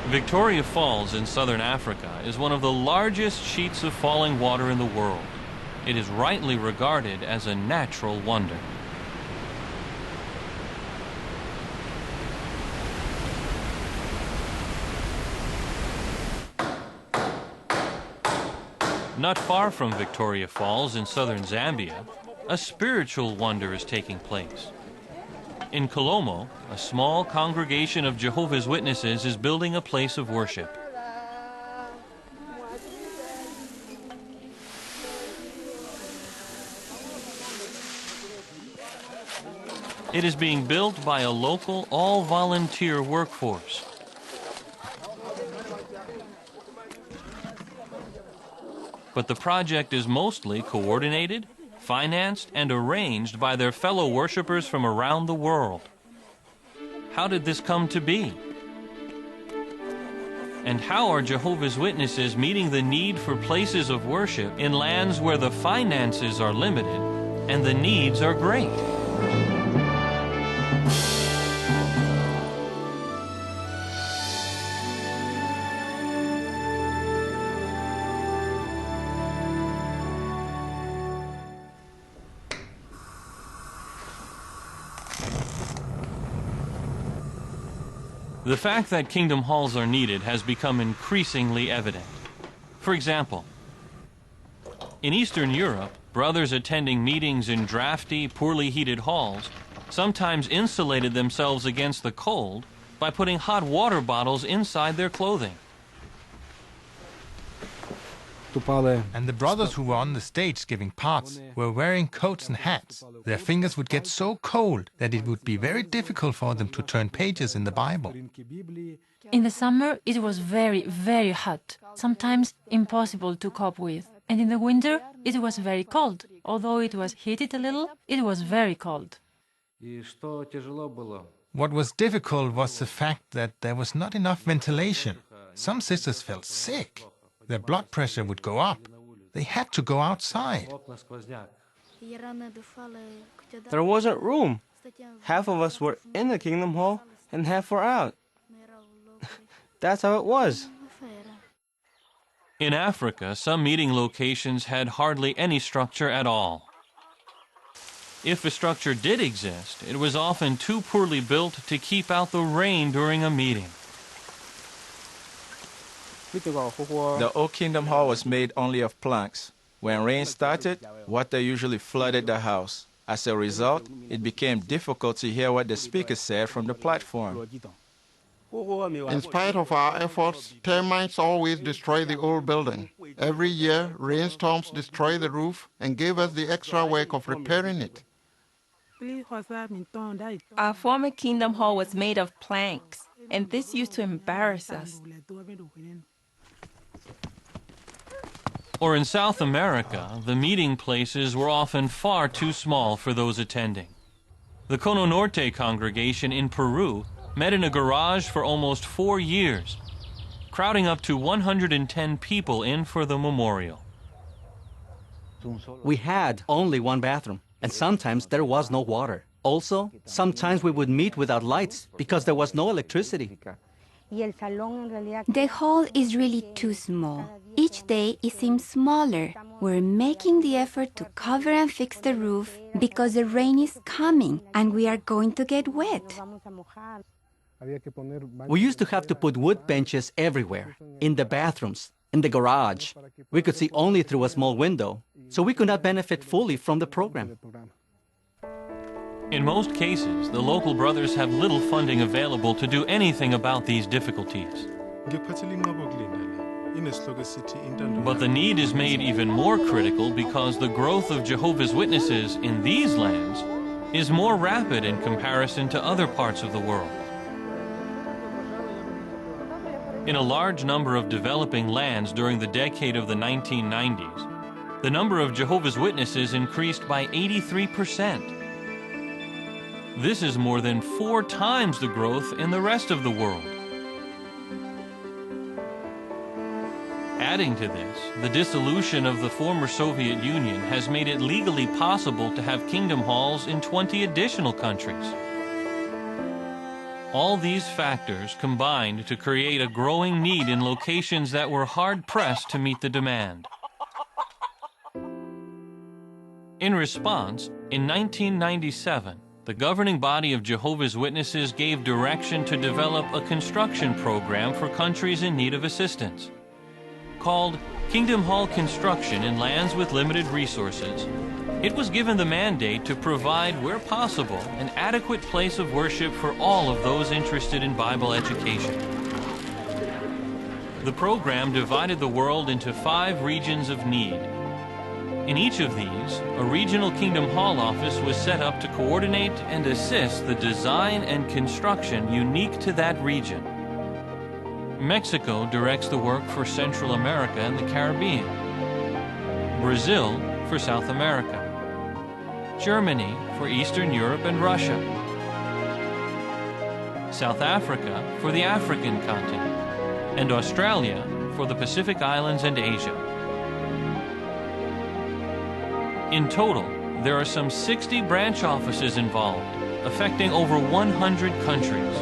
Victoria Falls in southern Africa is one of the largest sheets of falling water in the world. It is rightly regarded as a natural wonder. Not far from Victoria Falls in southern Zambia, a spiritual wonder is taking place. In Kolomo, a small congregation of Jehovah's Witnesses is building a place of worship. It is being built by a local, all-volunteer workforce. But the project is mostly coordinated, financed, and arranged by their fellow worshippers from around the world. How did this come to be? And how are Jehovah's Witnesses meeting the need for places of worship in lands where the finances are limited and the needs are great? The fact that kingdom halls are needed has become increasingly evident. For example, in Eastern Europe, brothers attending meetings in drafty, poorly heated halls sometimes insulated themselves against the cold by putting hot water bottles inside their clothing. And the brothers who were on the stage giving parts were wearing coats and hats. Their fingers would get so cold that it would be very difficult for them to turn pages in the Bible. In the summer, it was very, very hot, sometimes impossible to cope with. And in the winter, it was very cold. Although it was heated a little, it was very cold. What was difficult was the fact that there was not enough ventilation. Some sisters felt sick. Their blood pressure would go up. They had to go outside. There wasn't room. Half of us were in the Kingdom Hall and half were out. That's how it was. In Africa, some meeting locations had hardly any structure at all. If a structure did exist, it was often too poorly built to keep out the rain during a meeting. The old Kingdom Hall was made only of planks. When rain started, water usually flooded the house. As a result, it became difficult to hear what the speaker said from the platform. In spite of our efforts, termites always destroy the old building. Every year, rainstorms destroy the roof and give us the extra work of repairing it. Our former Kingdom Hall was made of planks, and this used to embarrass us. Or in South America, the meeting places were often far too small for those attending. The Cono Norte congregation in Peru met in a garage for almost 4 years, crowding up to 110 people in for the memorial. We had only one bathroom, and sometimes there was no water. Also, sometimes we would meet without lights because there was no electricity. The hall is really too small. Each day it seems smaller. We're making the effort to cover and fix the roof because the rain is coming and we are going to get wet. We used to have to put wood benches everywhere, in the bathrooms, in the garage. We could see only through a small window, so we could not benefit fully from the program. In most cases, the local brothers have little funding available to do anything about these difficulties. But the need is made even more critical because the growth of Jehovah's Witnesses in these lands is more rapid in comparison to other parts of the world. In a large number of developing lands during the decade of the 1990s, the number of Jehovah's Witnesses increased by 83%. This is more than 4 times the growth in the rest of the world. Adding to this, the dissolution of the former Soviet Union has made it legally possible to have kingdom halls in 20 additional countries. All these factors combined to create a growing need in locations that were hard-pressed to meet the demand. In response, in 1997, the governing body of Jehovah's Witnesses gave direction to develop a construction program for countries in need of assistance. Called Kingdom Hall Construction in Lands with Limited Resources, it was given the mandate to provide, where possible, an adequate place of worship for all of those interested in Bible education. The program divided the world into 5 regions of need. In each of these, a regional Kingdom Hall office was set up to coordinate and assist the design and construction unique to that region. Mexico directs the work for Central America and the Caribbean, Brazil for South America, Germany for Eastern Europe and Russia, South Africa for the African continent, and Australia for the Pacific Islands and Asia. In total, there are some 60 branch offices involved, affecting over 100 countries.